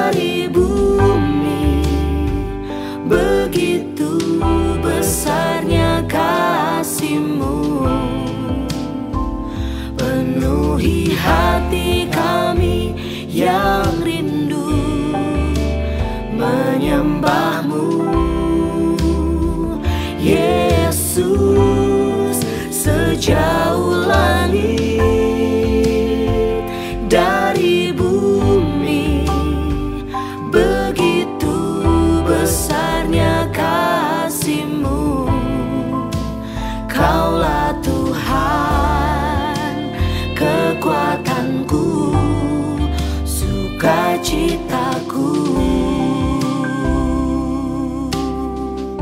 dari bumi, begitu besarnya kasih-Mu, penuhi hati kami yang rindu menyembah-Mu. Yesus, sejauh langit dari bumi, begitu besarnya kasih-Mu. Kaulah Tuhan, kekuatanku, sukacitaku.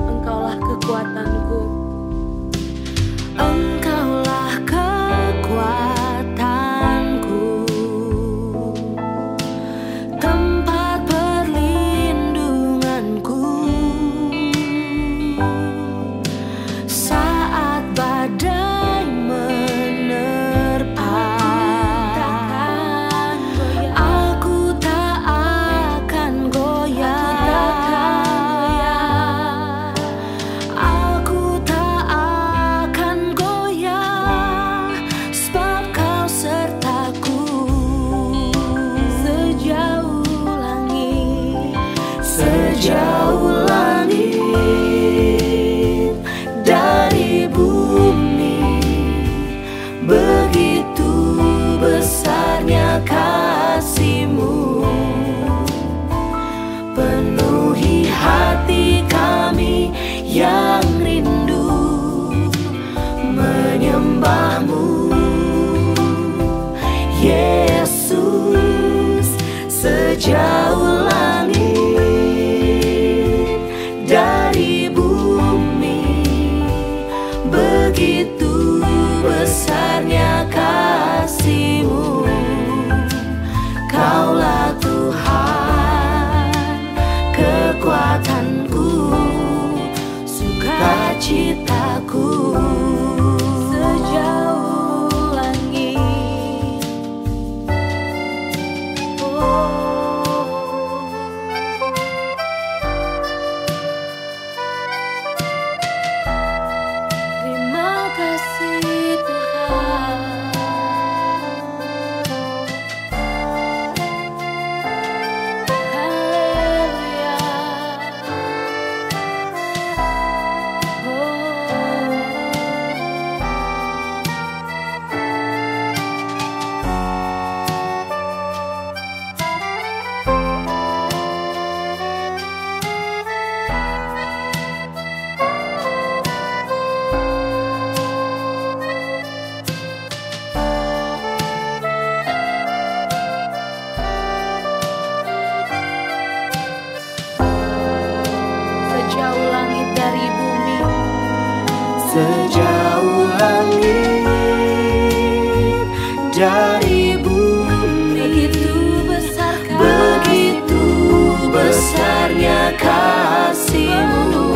Engkaulah kekuatanku. Engkaulah kekuatanku, tempat perlindunganku saat badai menerpa. Aku tak akan goyah, aku tak akan goyah, sebab Kau sertaku. Sejauh langit dari bumi, begitu besarnya kasih-Mu, penuhi hati kami yang rindu menyembah-Mu. Yesus, sejauh langit dari bumi, begitu besarnya kasih-Mu. Kaulah Tuhan, kekuatanku, sukacitaku. Sejauh langit, Terima kasih Tuhan. Haleluya. sejauh langit dari bumi, Sejauh langit dari bumi, begitu besarnya kasih-Mu,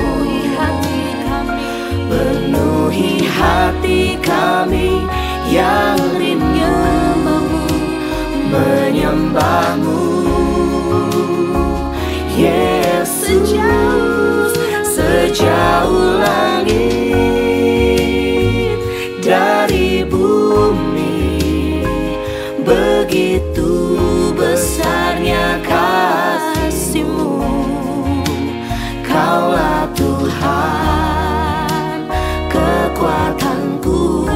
penuhi hati kami yang rindu menyembah-Mu. Yesus, sejauh langit dari bumi, begitu besarnya kasih-Mu. Kaulah Tuhan, kekuatanku,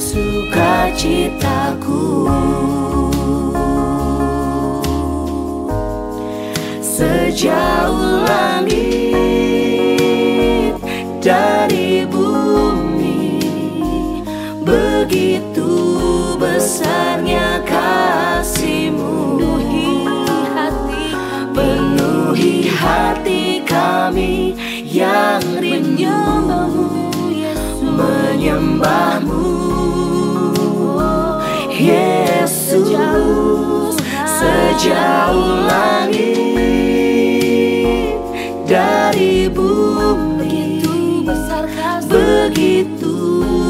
sukacitaku. Sejauh langit dari bumi, begitu besarnya kasih-Mu, penuhi hati kami yang rindu menyembah-Mu. Yesus, sejauh langit dari bumi, begitu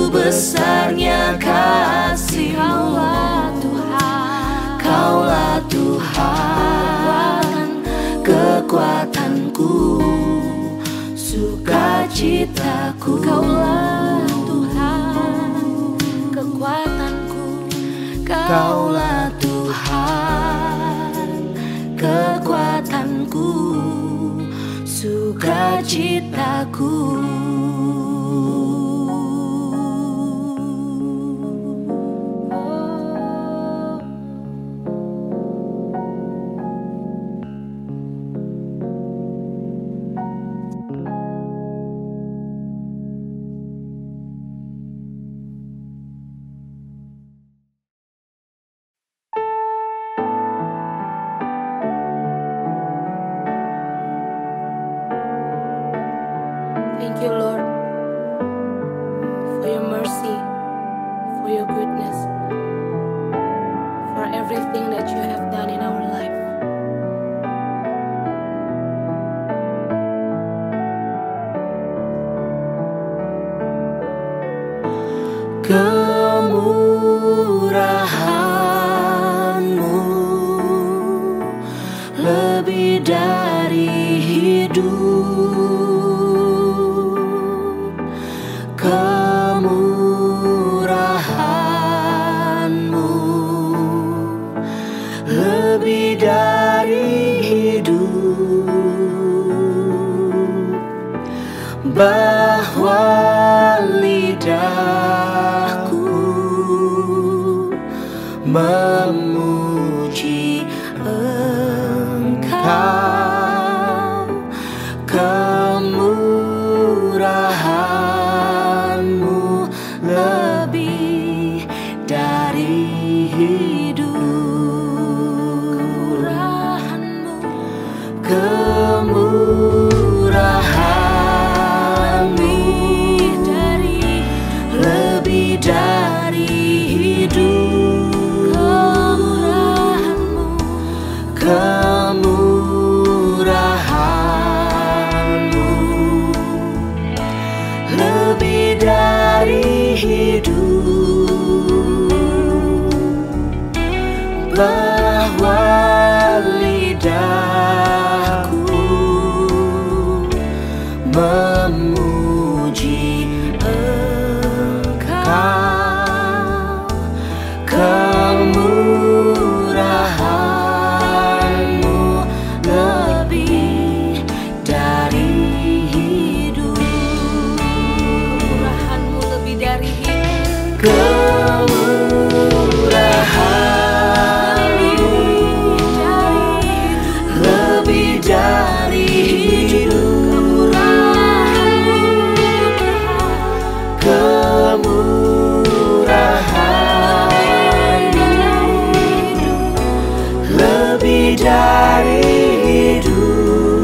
besarnya kasih-Mu. Kaulah Tuhan, sukacitaku, sukacitaku. Kaulah Tuhan, kekuatanku. Kaulah Tuhan, kekuatanku, sukacitaku. Thank you, Lord, for your mercy, for your goodness, for everything that you have done in our life. Kemurahan-Mu lebih dari hidup, kemurahan-Mu lebih dari hidup, bahwa lidahku memuji Engkau, kemurahan-Mu lebih dari hidup, kemurahan-Mu lebih dari hidup, kemurahan-Mu lebih dari hidup, bahwa lidahku memuji Engkau, kemurahan-Mu lebih dari hidup, Kemurahan-Mu lebih dari hidup. kemurahan-Mu lebih dari hidup, kemurahan-Mu lebih dari hidup,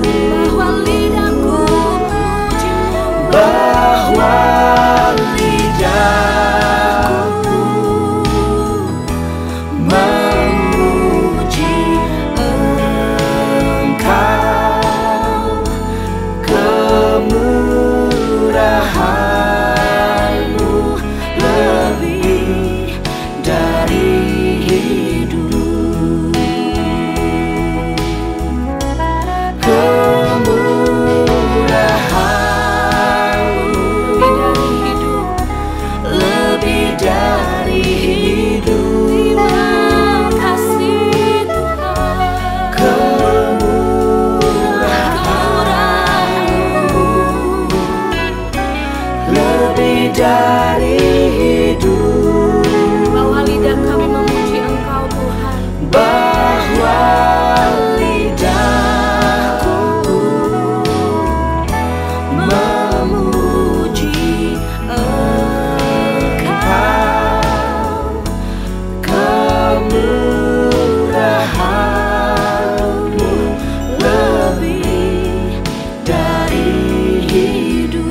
bahwa lidahku memuji Engkau, kemurahan-Mu lebih dari hidup, kemurahan-Mu lebih dari hidup, kemurahan-Mu lebih dari hidup, Bahwa lidah kami memuji Engkau, Tuhan. bahwa lidahku memuji Engkau, kemurahan-Mu lebih dari hidup,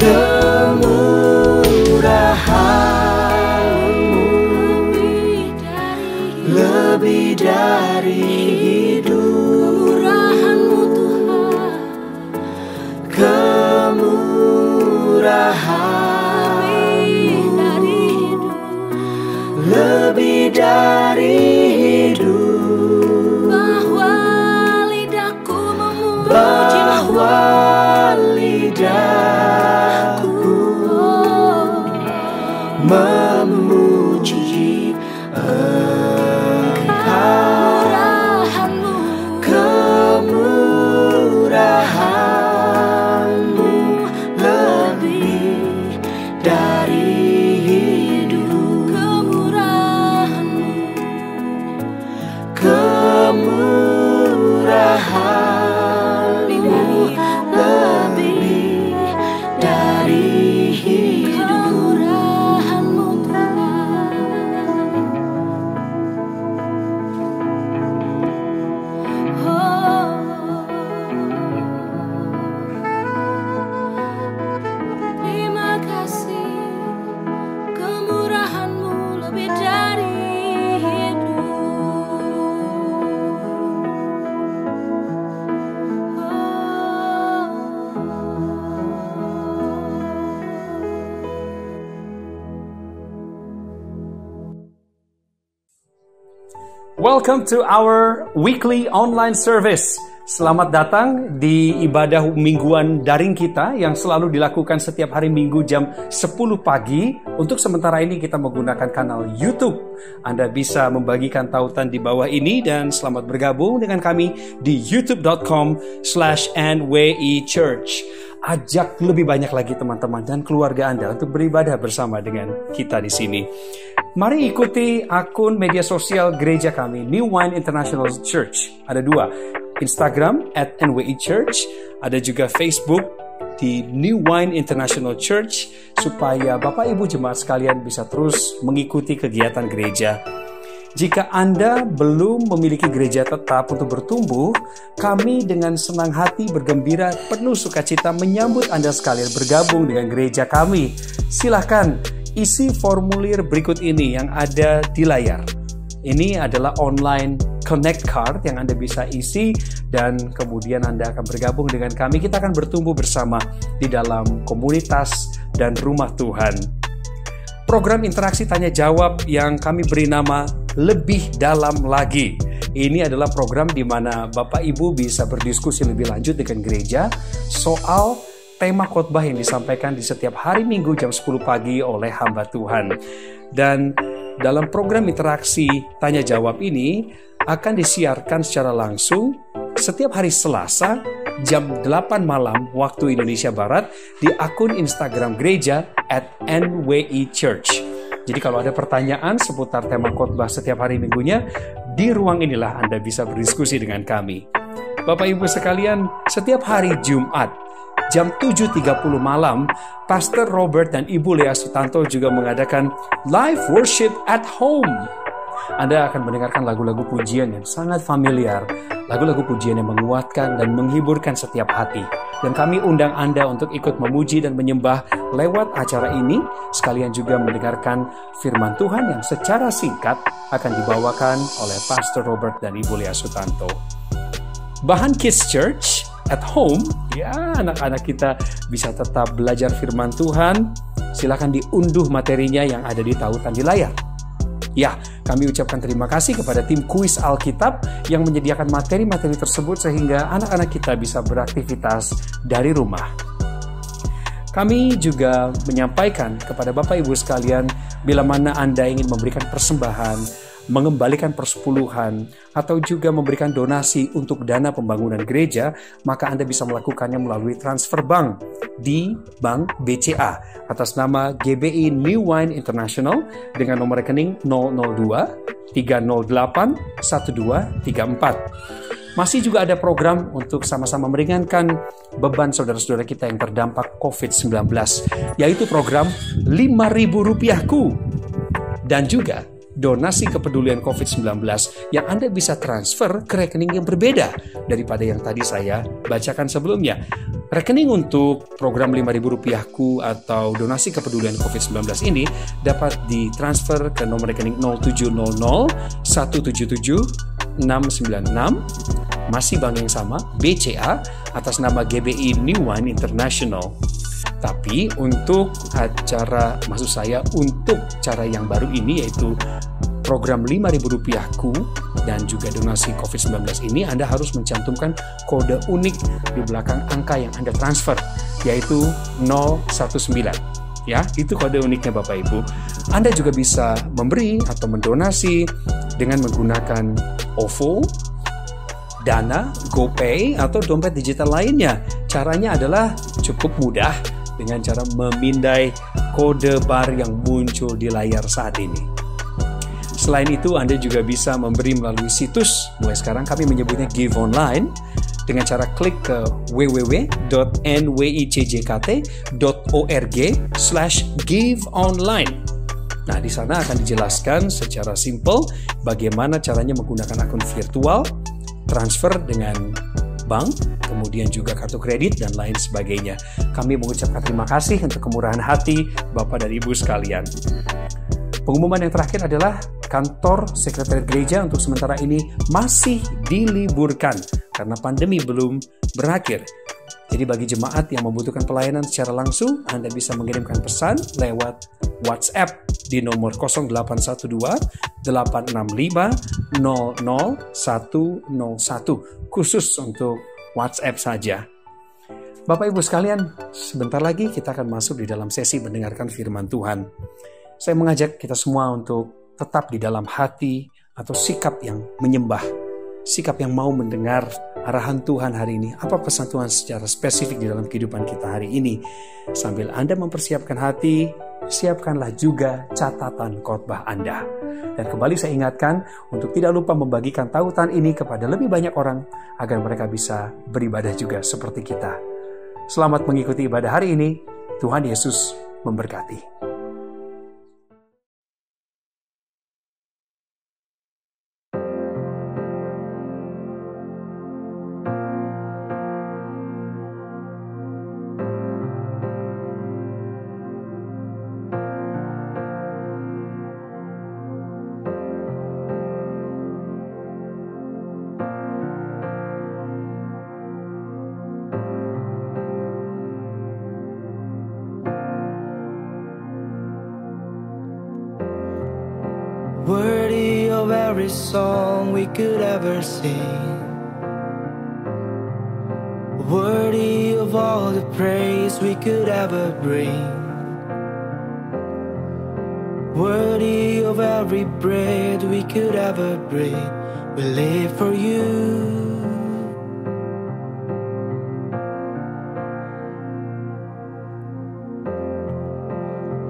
kemurahan-Mu lebih dari hidup. Kemurahan-Mu Tuhan, Kemurahan-Mu lebih dari hidup. bahwa lidahku memuji Bahwa lidahku memuji kemurahan-Mu, kemurahan-Mu lebih dari hidup. kemurahan-Mu, Kemurahan-Mu lebih dari hidup. kemurahan-Mu Tuhan. Terima kasih, kemurahan-Mu lebih dari Welcome to our weekly online service. Selamat datang di ibadah mingguan daring kita yang selalu dilakukan setiap hari Minggu jam 10 pagi. Untuk sementara ini kita menggunakan kanal YouTube. Anda bisa membagikan tautan di bawah ini dan selamat bergabung dengan kami di youtube.com/nwechurch. Ajak lebih banyak lagi teman-teman dan keluarga Anda untuk beribadah bersama dengan kita di sini. Mari ikuti akun media sosial gereja kami, New Wine International Church. Ada 2, Instagram @nwechurch, ada juga Facebook di New Wine International Church, supaya Bapak Ibu jemaat sekalian bisa terus mengikuti kegiatan gereja. Jika Anda belum memiliki gereja tetap untuk bertumbuh, kami dengan senang hati bergembira penuh sukacita menyambut Anda sekalian bergabung dengan gereja kami. Silahkan isi formulir berikut ini yang ada di layar. Ini adalah online connect card yang Anda bisa isi dan kemudian Anda akan bergabung dengan kami. Kita akan bertumbuh bersama di dalam komunitas dan rumah Tuhan. Program interaksi tanya jawab yang kami beri nama Lebih Dalam Lagi. Ini adalah program di mana Bapak Ibu bisa berdiskusi lebih lanjut dengan gereja soal tema khotbah yang disampaikan di setiap hari Minggu jam 10 pagi oleh hamba Tuhan. Dan dalam program interaksi tanya jawab ini akan disiarkan secara langsung setiap hari Selasa jam 8 malam waktu Indonesia Barat di akun Instagram gereja @nwechurch. Jadi kalau ada pertanyaan seputar tema khotbah setiap hari minggunya, di ruang inilah Anda bisa berdiskusi dengan kami. Bapak Ibu sekalian, setiap hari Jumat jam 7.30 malam, Pastor Robert dan Ibu Lea Sutanto juga mengadakan live worship at home. Anda akan mendengarkan lagu-lagu pujian yang sangat familiar, lagu-lagu pujian yang menguatkan dan menghiburkan setiap hati. Dan kami undang Anda untuk ikut memuji dan menyembah lewat acara ini, sekalian juga mendengarkan firman Tuhan yang secara singkat akan dibawakan oleh Pastor Robert dan Ibu Lea Sutanto. Bahan Kids Church at home, ya anak-anak kita bisa tetap belajar firman Tuhan. Silakan diunduh materinya yang ada di tautan di layar. Ya, kami ucapkan terima kasih kepada tim kuis Alkitab yang menyediakan materi-materi tersebut sehingga anak-anak kita bisa beraktivitas dari rumah. Kami juga menyampaikan kepada Bapak Ibu sekalian, bila mana Anda ingin memberikan persembahan, mengembalikan persepuluhan, atau juga memberikan donasi untuk dana pembangunan gereja, maka Anda bisa melakukannya melalui transfer bank di Bank BCA atas nama GBI New Wine International dengan nomor rekening 002-308-1234. Masih juga ada program untuk sama-sama meringankan beban saudara-saudara kita yang terdampak COVID-19, yaitu program Rp5.000-ku. Dan juga donasi kepedulian COVID-19 yang Anda bisa transfer ke rekening yang berbeda daripada yang tadi saya bacakan sebelumnya. Rekening untuk program Rp5.000ku atau donasi kepedulian COVID-19 ini dapat ditransfer ke nomor rekening 0700 177 696, masih bank yang sama, BCA, atas nama GBI New Wine International. Tapi untuk untuk cara yang baru ini, yaitu program Rp5.000ku dan juga donasi COVID-19 ini, Anda harus mencantumkan kode unik di belakang angka yang Anda transfer, yaitu 019. Ya, itu kode uniknya Bapak Ibu. Anda juga bisa memberi atau mendonasi dengan menggunakan OVO, Dana, GoPay, atau dompet digital lainnya. Caranya adalah cukup mudah dengan cara memindai kode bar yang muncul di layar saat ini. Selain itu, Anda juga bisa memberi melalui situs. Mulai sekarang kami menyebutnya Give Online dengan cara klik ke www.nwijkt.org/giveonline. Nah, di sana akan dijelaskan secara simpel bagaimana caranya menggunakan akun virtual, transfer dengan bank, kemudian juga kartu kredit dan lain sebagainya. Kami mengucapkan terima kasih untuk kemurahan hati Bapak dan Ibu sekalian. Pengumuman yang terakhir adalah kantor sekretariat gereja untuk sementara ini masih diliburkan karena pandemi belum berakhir. Jadi bagi jemaat yang membutuhkan pelayanan secara langsung, Anda bisa mengirimkan pesan lewat WhatsApp di nomor 0812 865 00101, khusus untuk WhatsApp saja. Bapak Ibu sekalian, sebentar lagi kita akan masuk di dalam sesi mendengarkan firman Tuhan. Saya mengajak kita semua untuk tetap di dalam hati atau sikap yang menyembah, sikap yang mau mendengar arahan Tuhan hari ini. Apa pesan Tuhan secara spesifik di dalam kehidupan kita hari ini? Sambil Anda mempersiapkan hati, siapkanlah juga catatan khotbah Anda. Dan kembali saya ingatkan untuk tidak lupa membagikan tautan ini kepada lebih banyak orang agar mereka bisa beribadah juga seperti kita. Selamat mengikuti ibadah hari ini. Tuhan Yesus memberkati. Worthy of every song we could ever sing, worthy of all the praise we could ever bring, worthy of every breath we could ever breathe. We live for you.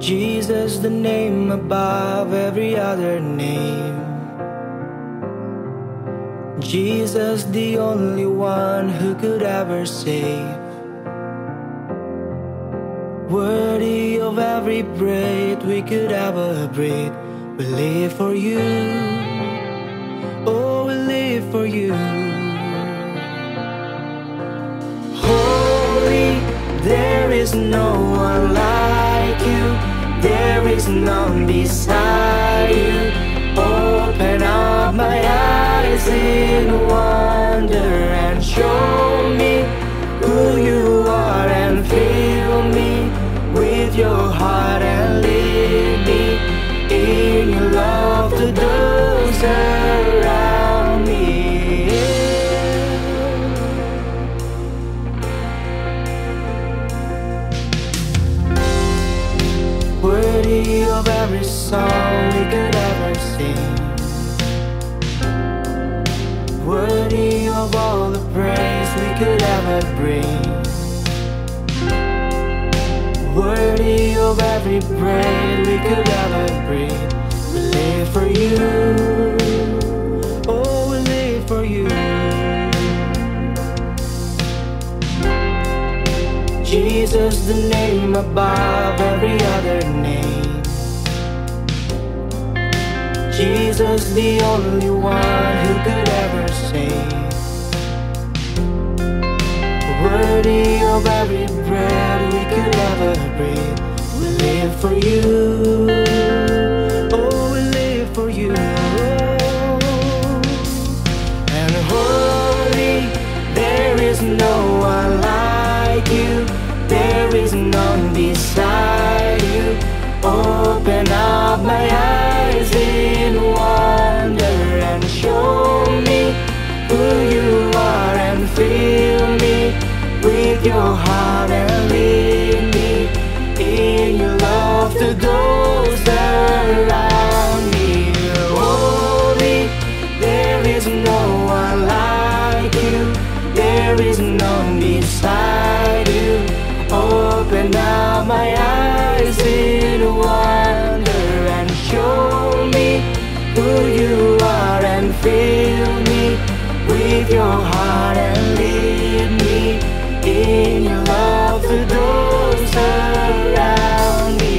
Jesus, the name above every other name. Jesus, the only one who could ever save. Worthy of every breath we could ever breathe. We live for you. Oh, we live for you. Holy, there is no one like you. There is none beside you. Open up my eyes in wonder and show me who you are, and fill me with your heart and lead me in your love to those around me. Worthy of every song we could ever sing, worthy of all the praise we could ever bring, worthy of every breath we could ever breathe. We live for you. Oh, we live for you. Jesus, the name above every other name. Jesus, the only one who could ever save. Worthy of every breath we could ever breathe. We live for you. Oh, we live for you. And holy, there is no one like you. There is none beside you. Open up my eyes in wonder and show me who you are, and fill me with your heart and lead me in your love to those around me. Holy, there is no one like you. There is none beside you. Open up my eyes in wonder and show me who you are, and fill me with your heart and lead me in your love to those around me.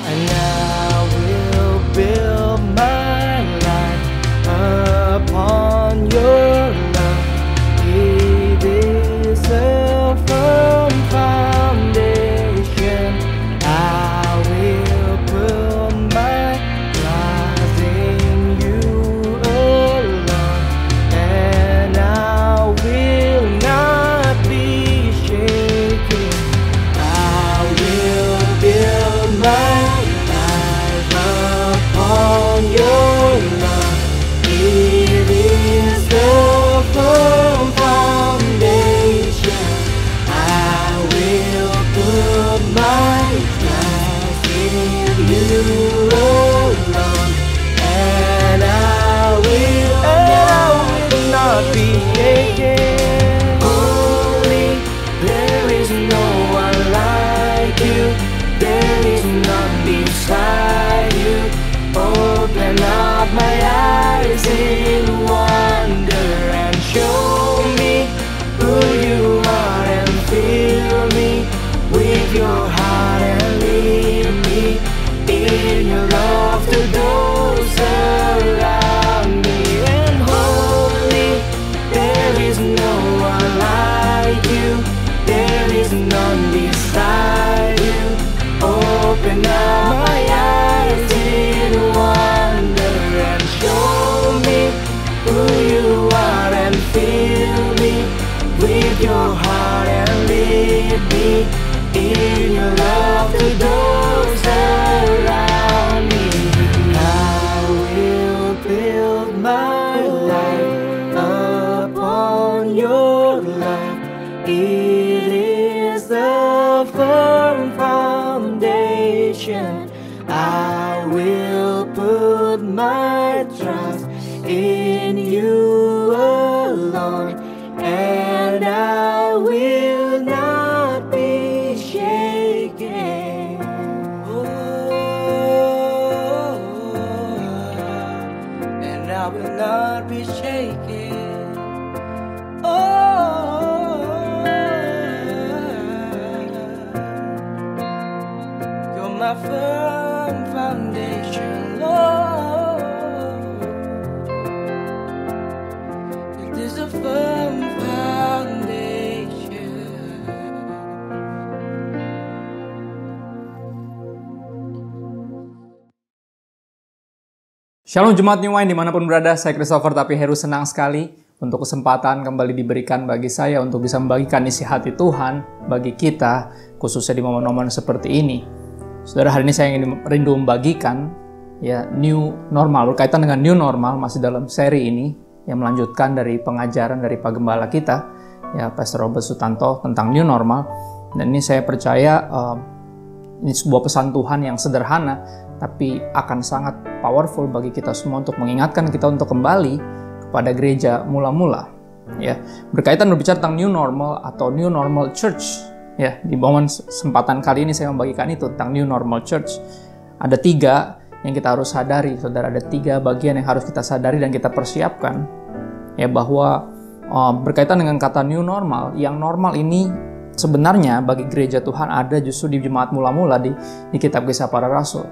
And I will build my life upon your love. It is a firm foundation. I will put my trust in you alone, and I will not be shaken. I will build my on your love. It is the firm foundation. I will put my trust in you alone, and I will not be shaken. Holy, there is no one like you. There is none beside you. Open up my eyes in wonder and show me who you are, and fill me with your heart and lead me in your love to those around me. And holy, there is no one like you. There is none beside you. Open up my eyes in wonder and show me who you are, and fill me with your heart and lead me in your love to those around me. I will build my life upon your love. It is the firm foundation. I will put my trust in you alone, and I will not be shaken. Oh, and I will not be shaken. Oh, you're my firm foundation, Lord. It is a firm foundation. Shalom Jemaat New Wine dimanapun berada, saya Christopher Tapi Heru senang sekali untuk kesempatan kembali diberikan bagi saya untuk bisa membagikan isi hati Tuhan bagi kita, khususnya di momen-momen seperti ini. Saudara, hari ini saya ingin rindu membagikan ya new normal, berkaitan dengan new normal, masih dalam seri ini yang melanjutkan dari pengajaran dari Pak Gembala kita, ya Pastor Robert Sutanto tentang new normal. Dan ini saya percaya ini sebuah pesan Tuhan yang sederhana, tapi akan sangat powerful bagi kita semua untuk mengingatkan kita untuk kembali pada gereja mula-mula. Ya, berkaitan berbicara tentang new normal atau new normal church. Ya, di momen kesempatan kali ini saya membagikan itu tentang new normal church. Ada 3 yang kita harus sadari, saudara. Ada 3 bagian yang harus kita sadari dan kita persiapkan. Ya, bahwa berkaitan dengan kata new normal, yang normal ini sebenarnya bagi gereja Tuhan ada justru di jemaat mula-mula di kitab Kisah Para Rasul.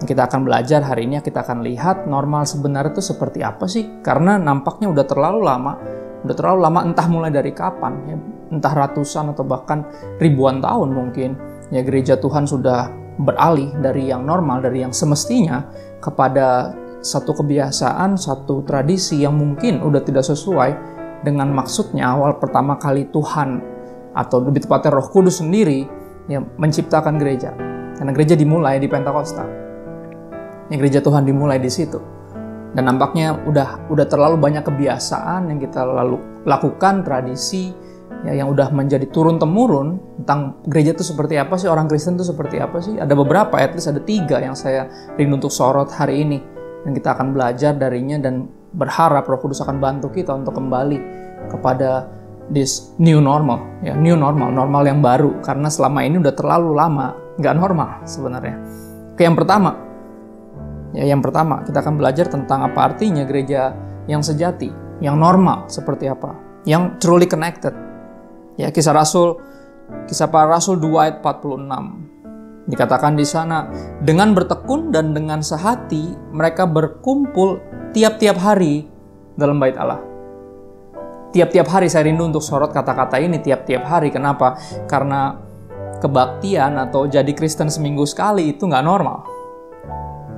Kita akan belajar hari ini, kita akan lihat normal sebenarnya itu seperti apa sih? Karena nampaknya udah terlalu lama, entah mulai dari kapan, ya, entah ratusan atau bahkan ribuan tahun mungkin, ya gereja Tuhan sudah beralih dari yang normal, dari yang semestinya, kepada satu kebiasaan, satu tradisi yang mungkin udah tidak sesuai dengan maksudnya awal pertama kali Tuhan, atau lebih tepatnya Roh Kudus sendiri, ya, menciptakan gereja. Karena gereja dimulai di Pentakosta. Ya, gereja Tuhan dimulai di situ. Dan nampaknya udah terlalu banyak kebiasaan yang kita lalu lakukan, tradisi ya, yang udah menjadi turun-temurun tentang gereja itu seperti apa sih, orang Kristen itu seperti apa sih. Ada beberapa, at least ada 3 yang saya rindu untuk sorot hari ini. Dan kita akan belajar darinya dan berharap Roh Kudus akan bantu kita untuk kembali kepada this new normal. Ya, new normal yang baru. Karena selama ini udah terlalu lama, nggak normal sebenarnya. Yang pertama, kita akan belajar tentang apa artinya gereja yang sejati, yang normal seperti apa, yang truly connected. Ya, Kisah Para Rasul 2 ayat 46. Dikatakan di sana, dengan bertekun dan dengan sehati mereka berkumpul tiap-tiap hari dalam bait Allah. Tiap-tiap hari, saya rindu untuk sorot kata-kata ini, tiap-tiap hari. Kenapa? Karena kebaktian atau jadi Kristen seminggu sekali itu nggak normal.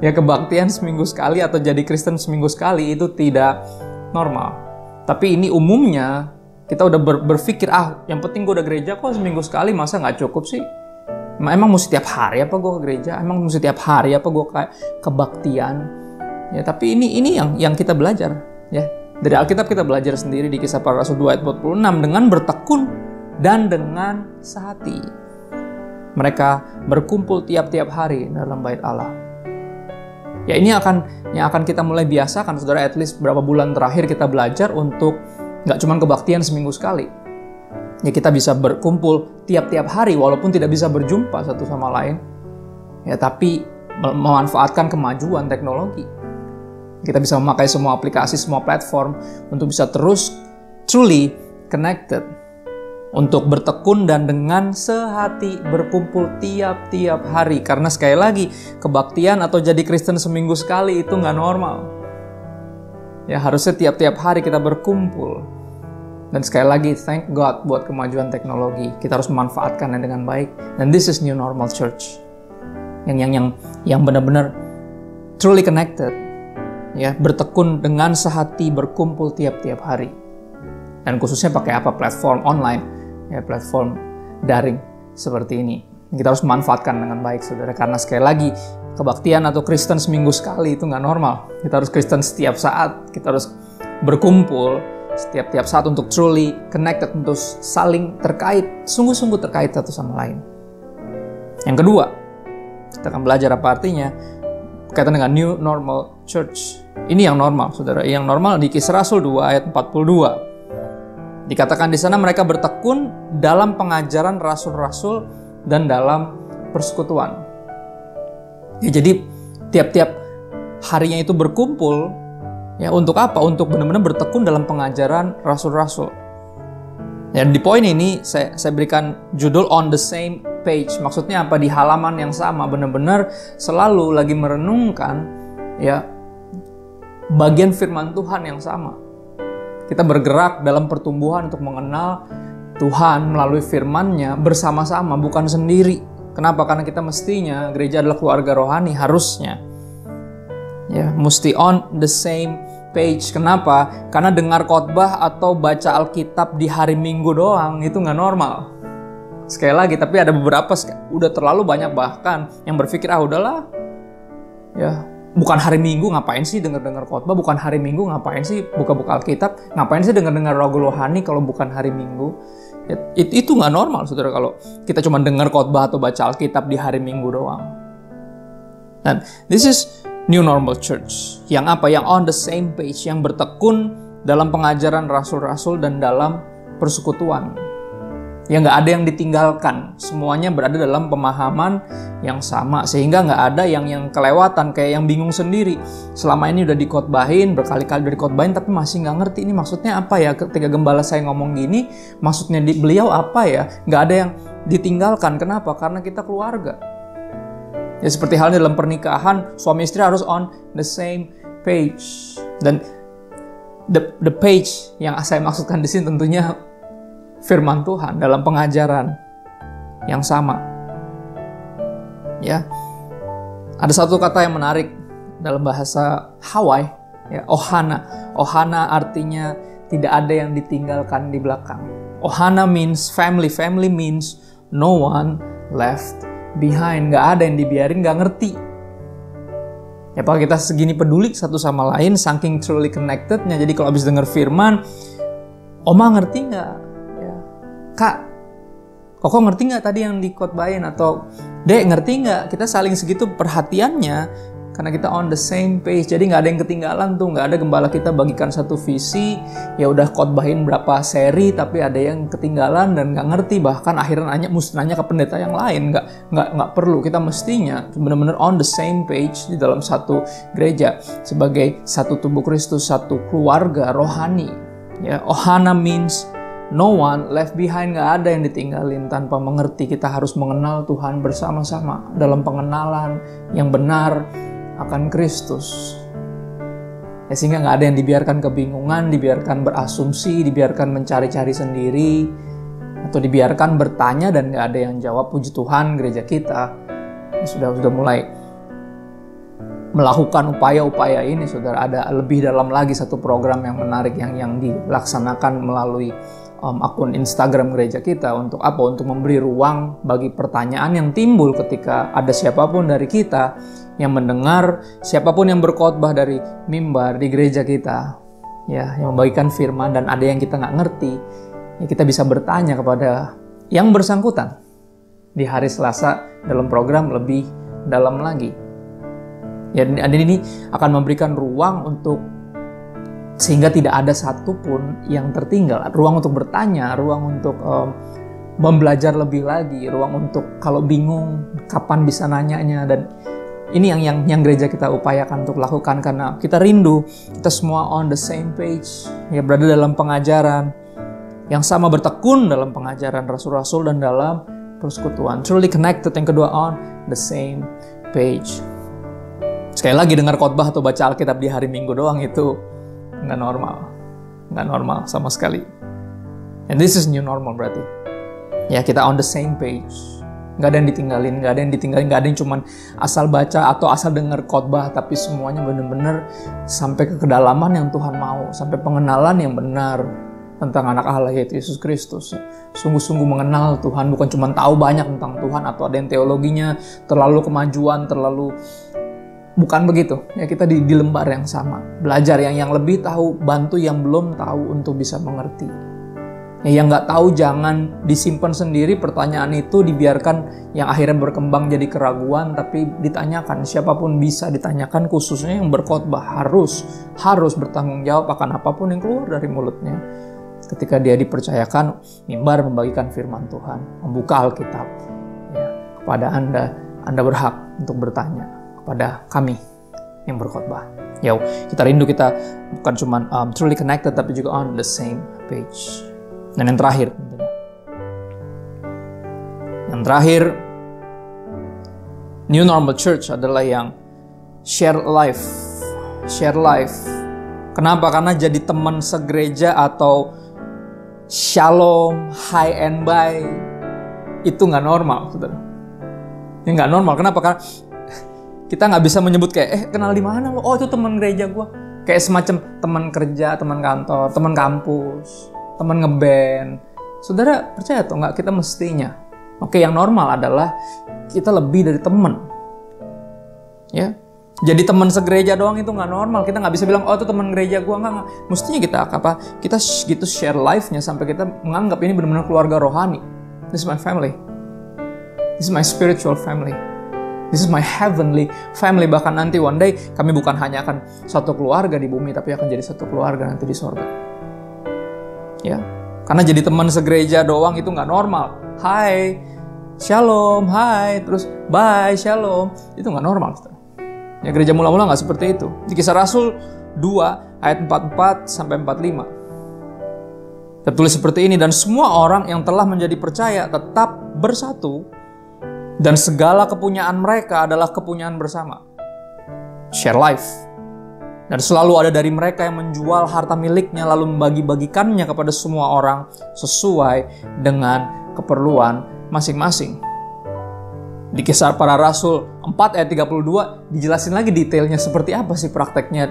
Ya, kebaktian seminggu sekali atau jadi Kristen seminggu sekali itu tidak normal. Tapi ini umumnya kita udah berpikir, yang penting gue udah gereja kok seminggu sekali, masa nggak cukup sih? Emang mesti tiap hari apa gue ke gereja? Emang mesti tiap hari apa gue kayak kebaktian? Ya, tapi ini yang kita belajar. Ya, dari Alkitab kita belajar sendiri di Kisah Para Rasul 2 ayat 46, dengan bertekun dan dengan sehati mereka berkumpul tiap-tiap hari dalam bait Allah. Ya, ini yang akan kita mulai biasakan, saudara. At least berapa bulan terakhir kita belajar untuk nggak cuma kebaktian seminggu sekali. Ya, kita bisa berkumpul tiap-tiap hari walaupun tidak bisa berjumpa satu sama lain. Ya, tapi memanfaatkan kemajuan teknologi. Kita bisa memakai semua aplikasi, semua platform untuk bisa terus truly connected. Untuk bertekun dan dengan sehati berkumpul tiap-tiap hari. Karena sekali lagi, kebaktian atau jadi Kristen seminggu sekali itu nggak normal. Ya, harusnya tiap-tiap hari kita berkumpul. Dan sekali lagi, thank God buat kemajuan teknologi. Kita harus memanfaatkannya dengan baik. Dan this is new normal church. Yang benar-benar truly connected. Ya, bertekun dengan sehati berkumpul tiap-tiap hari. Dan khususnya pakai apa? Platform online. Ya, platform daring seperti ini. Kita harus memanfaatkan dengan baik, saudara. Karena sekali lagi, kebaktian atau Kristen seminggu sekali itu nggak normal. Kita harus Kristen setiap saat. Kita harus berkumpul setiap saat untuk truly connected, untuk saling terkait, sungguh-sungguh terkait satu sama lain. Yang kedua, kita akan belajar apa artinya berkaitan dengan new normal church. Ini yang normal, saudara. Yang normal di Kisah Rasul 2 ayat 42. Dikatakan di sana mereka bertekun dalam pengajaran rasul-rasul dan dalam persekutuan. Ya, jadi tiap-tiap harinya itu berkumpul, ya, untuk apa? Untuk benar-benar bertekun dalam pengajaran rasul-rasul. Dan di poin ini saya berikan judul on the same page. Maksudnya apa? Di halaman yang sama, benar-benar selalu lagi merenungkan, ya, bagian firman Tuhan yang sama. Kita bergerak dalam pertumbuhan untuk mengenal Tuhan melalui firman-Nya bersama-sama, bukan sendiri. Kenapa? Karena kita mestinya, gereja adalah keluarga rohani, harusnya. Ya, mesti on the same page. Kenapa? Karena dengar khotbah atau baca Alkitab di hari Minggu doang, itu nggak normal. Sekali lagi, tapi ada beberapa, udah terlalu banyak bahkan, yang berpikir, udahlah, ya, bukan hari Minggu ngapain sih dengar-dengar khotbah, bukan hari Minggu ngapain sih buka-buka Alkitab, ngapain sih dengar-dengar lagu rohani kalau bukan hari Minggu. Itu nggak normal, saudara, kalau kita cuma dengar khotbah atau baca Alkitab di hari Minggu doang. Dan this is new normal church. Yang apa? Yang on the same page, yang bertekun dalam pengajaran rasul-rasul dan dalam persekutuan. Ya nggak ada yang ditinggalkan, semuanya berada dalam pemahaman yang sama, sehingga nggak ada yang kelewatan, kayak yang bingung sendiri. Selama ini udah dikotbahin, berkali-kali udah dikotbahin, tapi masih nggak ngerti ini maksudnya apa ya. Ketika gembala saya ngomong gini, maksudnya beliau apa ya? Nggak ada yang ditinggalkan. Kenapa? Karena kita keluarga. Ya seperti halnya dalam pernikahan, suami istri harus on the same page. Dan the page yang saya maksudkan di sini tentunya firman Tuhan dalam pengajaran yang sama. Ya. Ada satu kata yang menarik dalam bahasa Hawaii, ya, ohana. Ohana artinya tidak ada yang ditinggalkan di belakang. Ohana means family. Family means no one left behind. Gak ada yang dibiarin, gak ngerti. Ya, apakah kita segini peduli satu sama lain, saking truly connected-nya. Jadi kalau habis denger firman, Oma ngerti gak? Kak, Koko ngerti nggak tadi yang dikotbahin? Atau Dek ngerti nggak? Kita saling segitu perhatiannya karena kita on the same page. Jadi nggak ada yang ketinggalan tuh, nggak ada gembala kita bagikan satu visi, ya udah khotbahin berapa seri, tapi ada yang ketinggalan dan nggak ngerti. Bahkan akhirnya mesti nanya ke pendeta yang lain. Nggak perlu. Kita mestinya benar-benar on the same page di dalam satu gereja sebagai satu tubuh Kristus, satu keluarga rohani. Ya, ohana means no one left behind, gak ada yang ditinggalin tanpa mengerti. Kita harus mengenal Tuhan bersama-sama dalam pengenalan yang benar akan Kristus. Ya, sehingga gak ada yang dibiarkan kebingungan, dibiarkan berasumsi, dibiarkan mencari-cari sendiri, atau dibiarkan bertanya dan gak ada yang jawab. Puji Tuhan, gereja kita sudah mulai melakukan upaya-upaya ini, saudara. Ada lebih dalam lagi satu program yang menarik yang dilaksanakan melalui akun Instagram gereja kita. Untuk apa? Untuk memberi ruang bagi pertanyaan yang timbul ketika ada siapapun dari kita yang mendengar, siapapun yang berkhotbah dari mimbar di gereja kita, ya, yang membagikan firman dan ada yang kita nggak ngerti, ya kita bisa bertanya kepada yang bersangkutan di hari Selasa dalam program lebih dalam lagi. Ya, dan ini akan memberikan ruang untuk sehingga tidak ada satupun yang tertinggal. Ruang untuk bertanya, ruang untuk membelajar lebih lagi, ruang untuk kalau bingung kapan bisa nanyanya. Dan ini yang gereja kita upayakan untuk lakukan karena kita rindu kita semua on the same page, ya, berada dalam pengajaran yang sama, bertekun dalam pengajaran rasul-rasul dan dalam persekutuan. Truly connected, yang kedua on the same page. Sekali lagi, dengar khotbah atau baca Alkitab di hari Minggu doang itu nggak normal sama sekali. And this is new normal berarti. Ya, kita on the same page. Nggak ada yang ditinggalin, nggak ada yang cuman asal baca atau asal dengar khotbah, tapi semuanya benar-benar sampai ke kedalaman yang Tuhan mau, sampai pengenalan yang benar tentang anak Allah yaitu Yesus Kristus. Sungguh-sungguh mengenal Tuhan, bukan cuma tahu banyak tentang Tuhan atau ada yang teologinya terlalu kemajuan, bukan begitu. Ya, kita di lembar yang sama. Belajar yang lebih tahu, bantu yang belum tahu untuk bisa mengerti. Ya, yang nggak tahu jangan disimpan sendiri, pertanyaan itu dibiarkan yang akhirnya berkembang jadi keraguan, tapi ditanyakan. Siapapun bisa ditanyakan, khususnya yang berkhotbah harus bertanggung jawab akan apapun yang keluar dari mulutnya. Ketika dia dipercayakan mimbar membagikan firman Tuhan, membuka Alkitab, ya, kepada Anda berhak untuk bertanya pada kami yang berkhotbah. Ya, kita rindu kita bukan cuma truly connected, tapi juga on the same page. Dan yang terakhir, New Normal Church adalah yang share life. Kenapa? Karena jadi teman segereja atau shalom, high and bye itu nggak normal, saudara. Ini nggak normal. Kenapa? Karena kita nggak bisa menyebut kayak, kenal di mana lo? Oh, itu teman gereja gue. Kayak semacam teman kerja, teman kantor, teman kampus, teman ngeband. Saudara percaya atau nggak? Kita mestinya, oke, yang normal adalah kita lebih dari teman. Ya, jadi teman segereja doang itu nggak normal. Kita nggak bisa bilang, oh itu teman gereja gue, nggak. Mestinya kita gitu share life-nya sampai kita menganggap ini benar-benar keluarga rohani. This is my family. This is my spiritual family. This is my heavenly family. Bahkan nanti one day kami bukan hanya akan satu keluarga di bumi, tapi akan jadi satu keluarga nanti di sorga. Ya, karena jadi teman segereja doang itu nggak normal. Hai, shalom, hai, terus bye, shalom. Itu nggak normal. Ya, gereja mula-mula nggak seperti itu. Di Kisah Rasul 2 ayat 44 sampai 45. Tertulis seperti ini, dan semua orang yang telah menjadi percaya tetap bersatu, dan segala kepunyaan mereka adalah kepunyaan bersama. Share life. Dan selalu ada dari mereka yang menjual harta miliknya lalu membagi-bagikannya kepada semua orang sesuai dengan keperluan masing-masing. Di Kisah Para Rasul 4 ayat 32 dijelasin lagi detailnya seperti apa sih prakteknya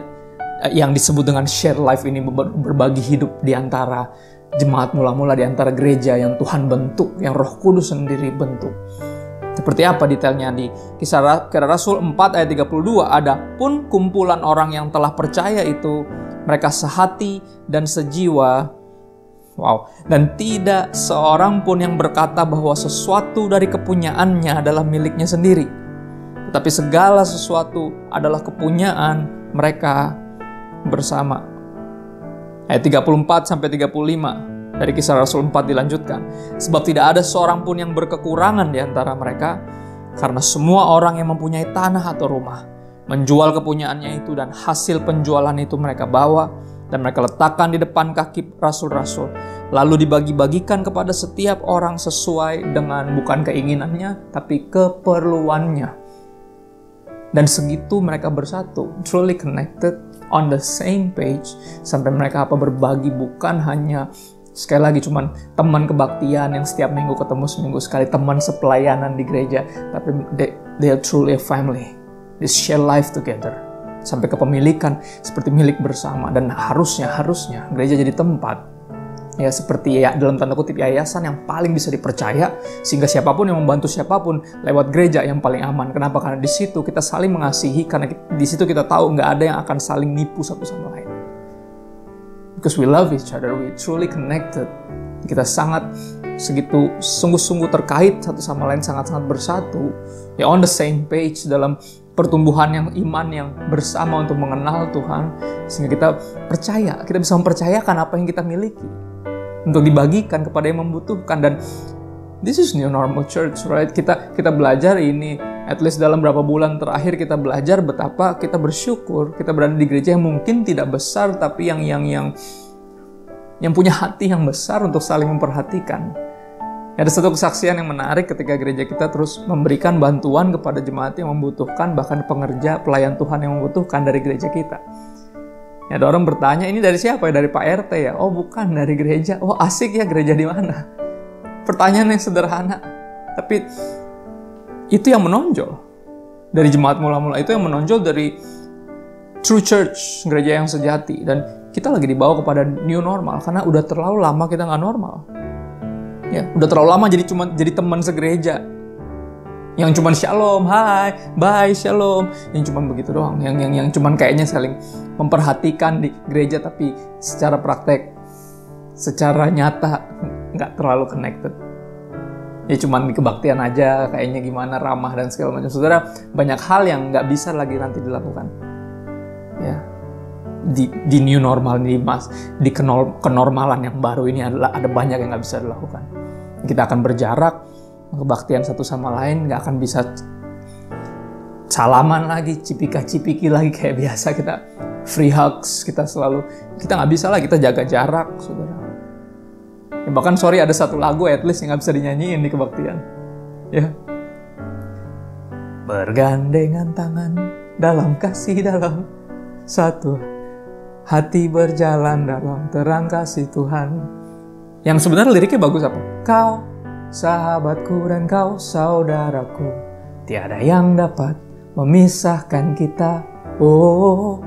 yang disebut dengan share life ini, berbagi hidup di antara jemaat mula-mula, di antara gereja yang Tuhan bentuk, yang Roh Kudus sendiri bentuk. Seperti apa detailnya di Kisah Rasul 4 ayat 32, adapun kumpulan orang yang telah percaya itu, mereka sehati dan sejiwa. Wow, dan tidak seorang pun yang berkata bahwa sesuatu dari kepunyaannya adalah miliknya sendiri. Tetapi segala sesuatu adalah kepunyaan mereka bersama. Ayat 34 sampai 35. Dari Kisah Rasul 4 dilanjutkan. Sebab tidak ada seorang pun yang berkekurangan di antara mereka, karena semua orang yang mempunyai tanah atau rumah menjual kepunyaannya itu, dan hasil penjualan itu mereka bawa dan mereka letakkan di depan kaki rasul-rasul, lalu dibagi-bagikan kepada setiap orang sesuai dengan bukan keinginannya tapi keperluannya. Dan segitu mereka bersatu, truly connected, on the same page, sampai mereka berbagi bukan hanya sekali lagi cuman teman kebaktian yang setiap minggu ketemu seminggu sekali, teman sepelayanan di gereja, tapi they are truly a family. They share life together. Sampai kepemilikan seperti milik bersama. Dan harusnya gereja jadi tempat, ya seperti ya dalam tanda kutip yayasan yang paling bisa dipercaya, sehingga siapapun yang membantu siapapun lewat gereja yang paling aman. Kenapa? Karena di situ kita saling mengasihi, karena di situ kita tahu nggak ada yang akan saling nipu satu sama lain. Because we love each other, we truly connected. Kita sangat segitu sungguh-sungguh terkait satu sama lain, sangat-sangat bersatu. Ya, on the same page dalam pertumbuhan yang iman yang bersama untuk mengenal Tuhan, sehingga kita percaya, kita bisa mempercayakan apa yang kita miliki untuk dibagikan kepada yang membutuhkan. Dan this is new normal church, right? Kita belajar ini, at least dalam beberapa bulan terakhir kita belajar betapa kita bersyukur kita berada di gereja yang mungkin tidak besar, tapi yang punya hati yang besar untuk saling memperhatikan. Ada satu kesaksian yang menarik ketika gereja kita terus memberikan bantuan kepada jemaat yang membutuhkan, bahkan pekerja pelayan Tuhan yang membutuhkan dari gereja kita. Ya, ada orang bertanya, ini dari siapa ya? Dari Pak RT ya? Oh bukan, dari gereja. Oh asik ya, gereja di mana? Pertanyaan yang sederhana, tapi itu yang menonjol dari jemaat mula-mula, itu yang menonjol dari true church, gereja yang sejati. Dan kita lagi dibawa kepada new normal, karena udah terlalu lama kita nggak normal. Ya, udah terlalu lama jadi teman segereja yang cuman shalom, hai, bye, shalom, yang cuman begitu doang, yang cuman kayaknya saling memperhatikan di gereja, tapi secara praktek, secara nyata nggak terlalu connected. Ya cuman di kebaktian aja, kayaknya gimana ramah dan segala macam. Saudara, banyak hal yang nggak bisa lagi nanti dilakukan. Ya, di new normal ini, mas, di kenormalan yang baru ini ada banyak yang nggak bisa dilakukan. Kita akan berjarak, kebaktian satu sama lain, nggak akan bisa salaman lagi, cipika-cipiki lagi kayak biasa, kita free hugs, kita nggak bisa lah, kita jaga jarak, saudara. Ya, bahkan ada satu lagu at least yang nggak bisa dinyanyiin di kebaktian. Ya, bergandengan tangan dalam kasih, dalam satu hati, berjalan dalam terang kasih Tuhan. Yang sebenarnya liriknya bagus apa? Kau sahabatku dan kau saudaraku, tiada yang dapat memisahkan kita. Oh,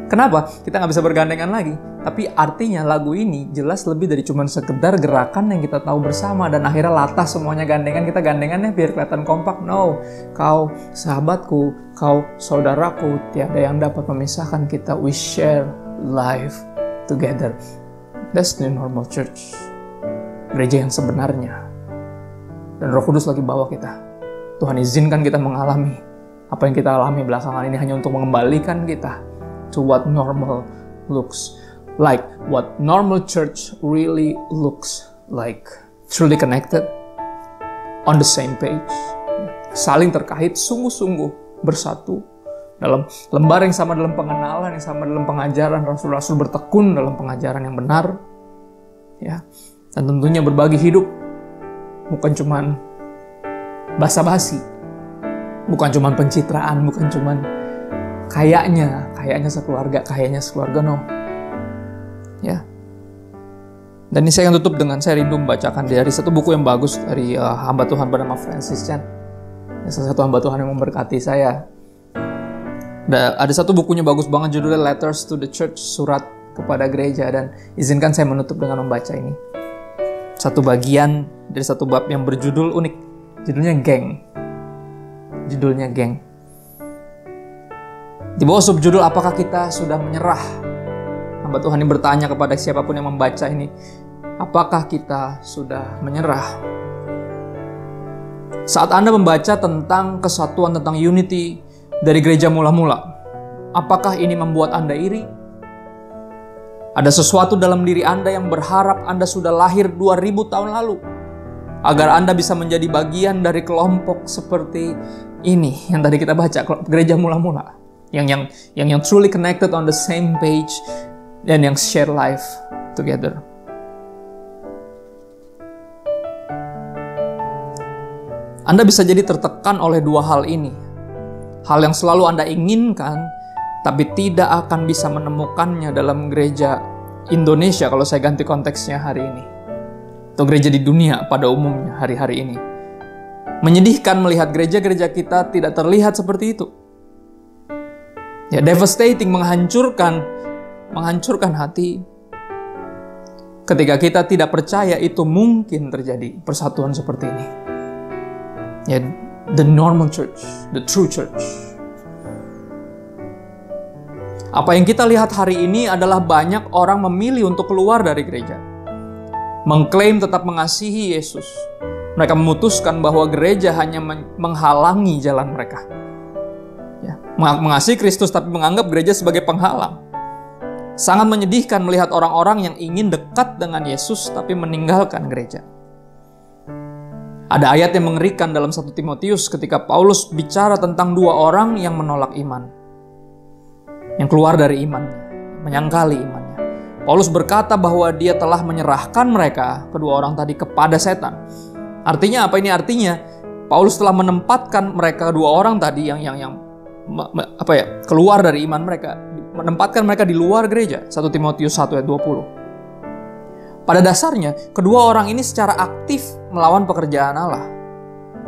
kenapa kita nggak bisa bergandengan lagi? Tapi artinya lagu ini jelas lebih dari cuma sekedar gerakan yang kita tahu bersama dan akhirnya latah semuanya gandengan, kita gandengannya biar kelihatan kompak. No, kau sahabatku, kau saudaraku, tiada yang dapat memisahkan kita. We share life together. That's the normal church. Gereja yang sebenarnya. Dan Roh Kudus lagi bawa kita Tuhan izinkan kita mengalami apa yang kita alami belakangan ini hanya untuk mengembalikan kita to what normal looks like, what normal church really looks like. Truly connected, on the same page, saling terkait, sungguh-sungguh bersatu dalam lembar yang sama, dalam pengenalan yang sama, dalam pengajaran rasul-rasul, bertekun dalam pengajaran yang benar, ya, dan tentunya berbagi hidup bukan cuman basa-basi, bukan cuman pencitraan, bukan cuman kayaknya sekeluarga, no, ya. Dan ini saya akan tutup dengan saya rindu membacakan dari satu buku yang bagus dari hamba Tuhan bernama Francis Chan, salah satu hamba Tuhan yang memberkati saya. Ada satu bukunya bagus banget, judulnya Letters to the Church, surat kepada gereja, dan izinkan saya menutup dengan membaca ini. Satu bagian dari satu bab yang berjudul unik, judulnya Geng. Di bawah subjudul apakah kita sudah menyerah? Hamba Tuhan ini bertanya kepada siapapun yang membaca ini, apakah kita sudah menyerah? Saat Anda membaca tentang kesatuan, tentang unity dari gereja mula-mula, apakah ini membuat Anda iri? Ada sesuatu dalam diri Anda yang berharap Anda sudah lahir 2000 tahun lalu, agar Anda bisa menjadi bagian dari kelompok seperti ini yang tadi kita baca, gereja mula-mula, yang truly connected on the same page dan yang share life together. Anda bisa jadi tertekan oleh dua hal ini. Hal yang selalu Anda inginkan, tapi tidak akan bisa menemukannya dalam gereja Indonesia kalau saya ganti konteksnya hari ini. Atau gereja di dunia pada umumnya hari-hari ini. Menyedihkan melihat gereja-gereja kita tidak terlihat seperti itu. Ya, devastating, menghancurkan hati. Ketika kita tidak percaya itu mungkin terjadi persatuan seperti ini. Ya, the normal church, the true church. Apa yang kita lihat hari ini adalah banyak orang memilih untuk keluar dari gereja. Mengklaim tetap mengasihi Yesus. Mereka memutuskan bahwa gereja hanya menghalangi jalan mereka. Ya, mengasihi Kristus tapi menganggap gereja sebagai penghalang. Sangat menyedihkan melihat orang-orang yang ingin dekat dengan Yesus tapi meninggalkan gereja. Ada ayat yang mengerikan dalam 1 Timotius ketika Paulus bicara tentang dua orang yang menolak iman. Yang keluar dari imannya, menyangkali imannya. Paulus berkata bahwa dia telah menyerahkan mereka, kedua orang tadi, kepada setan. Artinya apa ini? Artinya Paulus telah menempatkan mereka dua orang tadi yang keluar dari iman mereka, menempatkan mereka di luar gereja. 1 Timotius 1 ayat 20. Pada dasarnya, kedua orang ini secara aktif melawan pekerjaan Allah.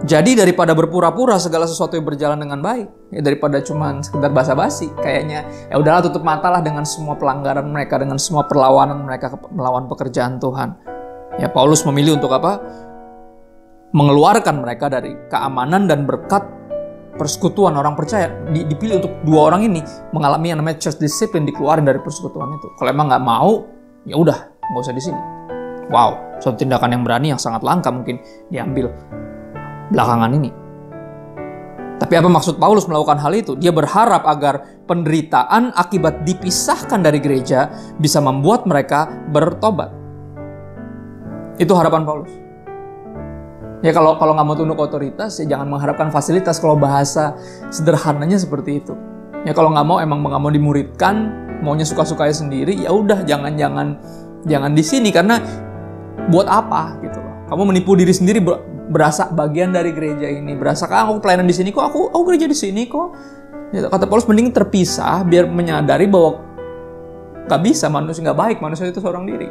Jadi daripada berpura-pura segala sesuatu yang berjalan dengan baik, ya daripada cuma sekedar basa-basi, kayaknya ya udahlah tutup matalah dengan semua pelanggaran mereka, dengan semua perlawanan mereka melawan pekerjaan Tuhan. Ya, Paulus memilih untuk apa? Mengeluarkan mereka dari keamanan dan berkat persekutuan orang percaya. Dipilih untuk dua orang ini mengalami yang namanya church discipline, dikeluarin dari persekutuan itu. Kalau emang nggak mau, ya udah nggak usah di sini. Wow, suatu tindakan yang berani, yang sangat langka mungkin diambil belakangan ini. Tapi apa maksud Paulus melakukan hal itu? Dia berharap agar penderitaan akibat dipisahkan dari gereja bisa membuat mereka bertobat. Itu harapan Paulus. Ya kalau nggak mau tunduk otoritas, ya jangan mengharapkan fasilitas. Kalau bahasa sederhananya seperti itu. Ya kalau nggak mau, emang nggak mau dimuridkan, maunya suka-sukanya sendiri, ya udah jangan di sini, karena buat apa gitu loh. Kamu menipu diri sendiri, berasa bagian dari gereja ini, berasa aku pelayanan di sini kok, aku gereja di sini kok. Ya, kata Paulus mending terpisah biar menyadari bahwa nggak bisa, manusia nggak baik, manusia itu seorang diri.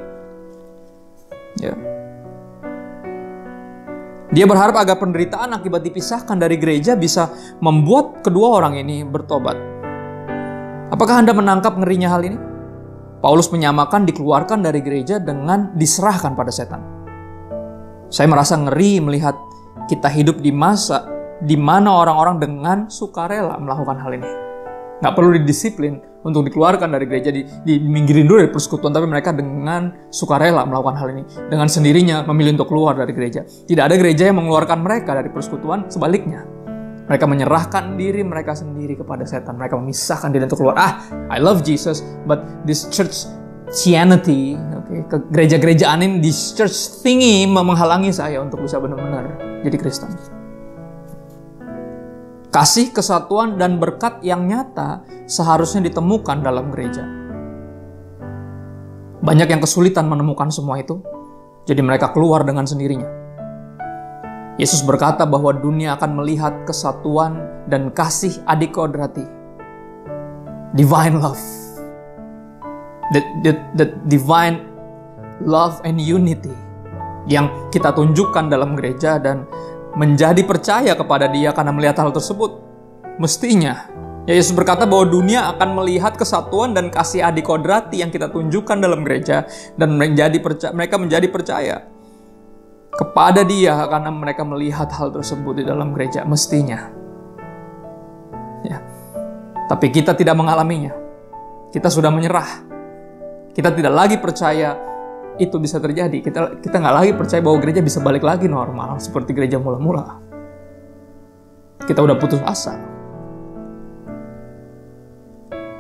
Ya. Dia berharap agar penderitaan akibat dipisahkan dari gereja bisa membuat kedua orang ini bertobat. Apakah Anda menangkap ngerinya hal ini? Paulus menyamakan dikeluarkan dari gereja dengan diserahkan pada setan. Saya merasa ngeri melihat kita hidup di masa di mana orang-orang dengan sukarela melakukan hal ini. Nggak perlu didisiplin untuk dikeluarkan dari gereja, diminggirin dulu dari persekutuan, tapi mereka dengan sukarela melakukan hal ini. Dengan sendirinya memilih untuk keluar dari gereja. Tidak ada gereja yang mengeluarkan mereka dari persekutuan, sebaliknya. Mereka menyerahkan diri mereka sendiri kepada setan. Mereka memisahkan diri untuk keluar. I love Jesus, but this Christianity, gereja-gerejaan ini, this church thingy menghalangi saya untuk bisa benar-benar jadi Kristen. Kasih, kesatuan, dan berkat yang nyata seharusnya ditemukan dalam gereja. Banyak yang kesulitan menemukan semua itu, jadi mereka keluar dengan sendirinya. Yesus berkata bahwa dunia akan melihat kesatuan dan kasih adikodrati. Divine love. The divine love and unity yang kita tunjukkan dalam gereja dan menjadi percaya kepada Dia karena melihat hal tersebut. Mestinya, Yesus berkata bahwa dunia akan melihat kesatuan dan kasih adikodrati yang kita tunjukkan dalam gereja dan mereka menjadi percaya kepada Dia karena mereka melihat hal tersebut di dalam gereja, mestinya. Ya. Tapi kita tidak mengalaminya. Kita sudah menyerah. Kita tidak lagi percaya itu bisa terjadi. Kita nggak lagi percaya bahwa gereja bisa balik lagi normal seperti gereja mula-mula. Kita udah putus asa.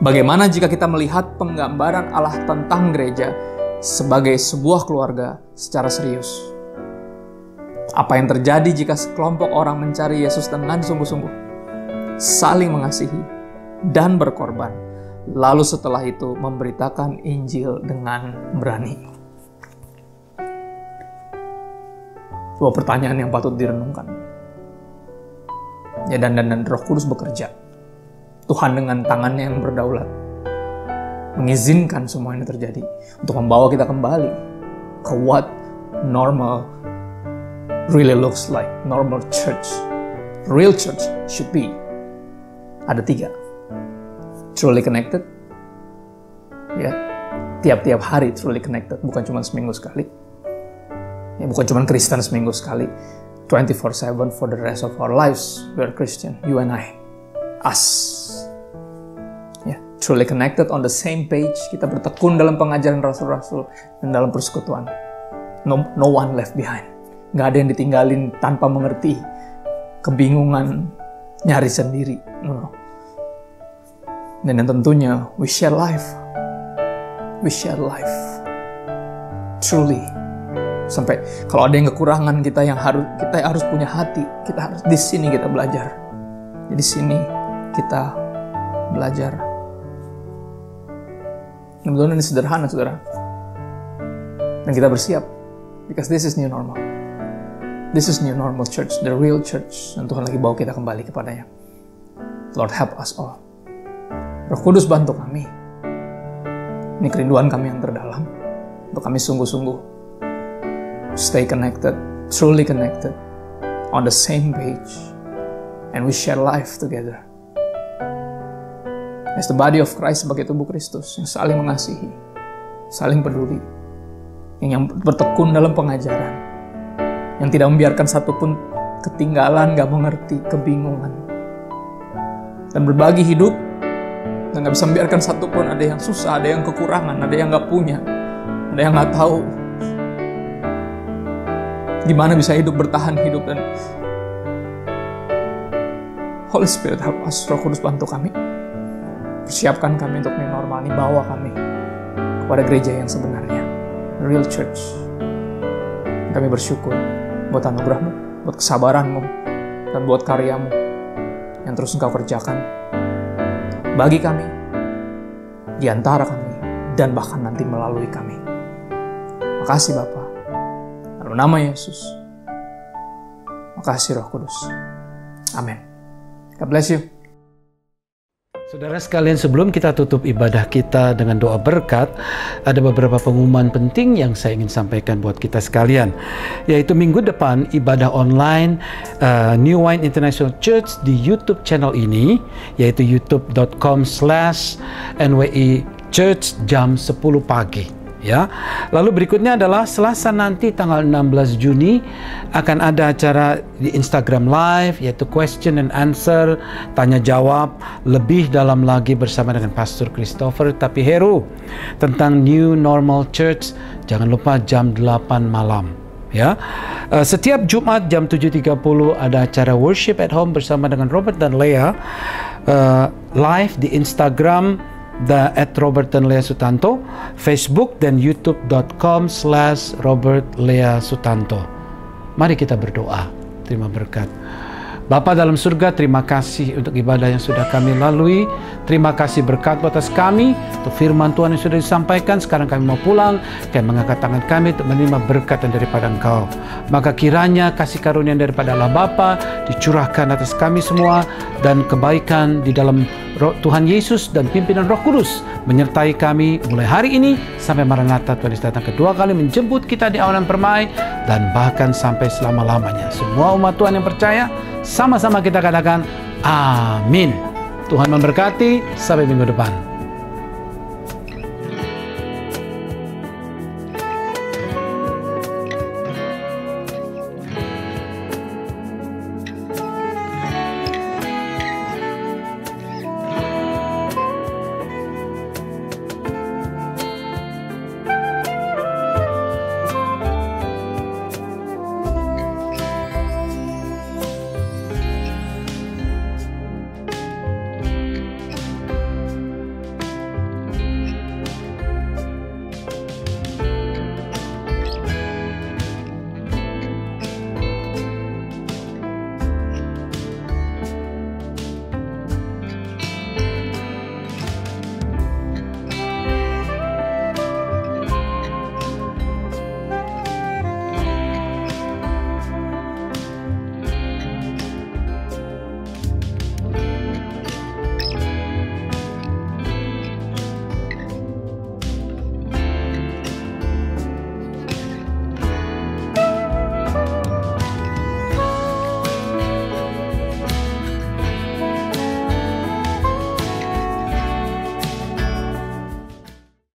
Bagaimana jika kita melihat penggambaran Allah tentang gereja sebagai sebuah keluarga secara serius? Apa yang terjadi jika sekelompok orang mencari Yesus dengan sungguh-sungguh, saling mengasihi, dan berkorban, lalu setelah itu memberitakan Injil dengan berani? Sebuah pertanyaan yang patut direnungkan. Ya, dan Roh Kudus bekerja. Tuhan dengan tangannya yang berdaulat mengizinkan semua ini terjadi untuk membawa kita kembali ke what normal really looks like, normal church. Real church should be. Ada 3. Truly connected. Ya, tiap-tiap hari truly connected, bukan cuma seminggu sekali. Ya, bukan cuma Kristen seminggu sekali. 24/7 for the rest of our lives. We are Christian, you and I. Us. Ya, truly connected on the same page. Kita bertekun dalam pengajaran rasul-rasul dan dalam persekutuan. No one left behind. Nggak ada yang ditinggalin tanpa mengerti, kebingungan, nyari sendiri. No. Dan yang tentunya, we share life. We share life. Truly. Sampai kalau ada yang kekurangan kita harus punya hati. Kita harus di sini kita belajar. Di sini kita belajar. Kebetulan ini sederhana, saudara. Dan kita bersiap. Because this is new normal. This is new normal church, the real church. Dan Tuhan lagi bawa kita kembali kepadanya. Lord, help us all. Roh Kudus bantu kami. Ini kerinduan kami yang terdalam. Untuk kami sungguh-sungguh stay connected, truly connected, on the same page. And we share life together. As the body of Christ sebagai tubuh Kristus yang saling mengasihi, saling peduli, yang bertekun dalam pengajaran, yang tidak membiarkan satupun ketinggalan, gak mengerti, kebingungan, dan berbagi hidup, dan gak bisa membiarkan satupun ada yang susah, ada yang kekurangan, ada yang gak punya, ada yang gak tahu gimana bisa bertahan hidup. Dan Holy Spirit help us. Roh Kudus bantu kami, persiapkan kami untuk new normal ini, bawa kami kepada gereja yang sebenarnya, real church. Kami bersyukur buat anugerah-Mu, buat kesabaran-Mu, dan buat karya-Mu yang terus Engkau kerjakan bagi kami, di antara kami, dan bahkan nanti melalui kami. Makasih Bapa, dalam nama Yesus. Makasih Roh Kudus. Amin. God bless you. Saudara sekalian, sebelum kita tutup ibadah kita dengan doa berkat, ada beberapa pengumuman penting yang saya ingin sampaikan buat kita sekalian. Yaitu minggu depan ibadah online New Wine International Church di YouTube channel ini, yaitu youtube.com/NWI Church jam 10 pagi. Ya. Lalu berikutnya adalah Selasa nanti tanggal 16 Juni akan ada acara di Instagram Live, yaitu question and answer, tanya jawab lebih dalam lagi bersama dengan Pastor Christopher Tapi Heru tentang New Normal Church. Jangan lupa jam 8 malam. Ya, setiap Jumat jam 7.30 ada acara worship at home bersama dengan Robert dan Lea, live di Instagram @Robert dan Lea Sutanto, Facebook dan youtube.com/Robert Lea Sutanto. Mari kita berdoa, terima berkat. Bapa dalam surga, terima kasih untuk ibadah yang sudah kami lalui. Terima kasih berkat atas kami, untuk firman Tuhan yang sudah disampaikan. Sekarang kami mau pulang, kami mengangkat tangan kami untuk menerima berkat daripada Engkau. Maka kiranya kasih karunia daripada Allah Bapa dicurahkan atas kami semua, dan kebaikan di dalam Tuhan Yesus dan pimpinan Roh Kudus menyertai kami mulai hari ini sampai Maranatha Tuhan Yesus datang kedua kali menjemput kita di awan permai, dan bahkan sampai selama-lamanya. Semua umat Tuhan yang percaya sama-sama kita katakan amin. Tuhan memberkati, sampai minggu depan.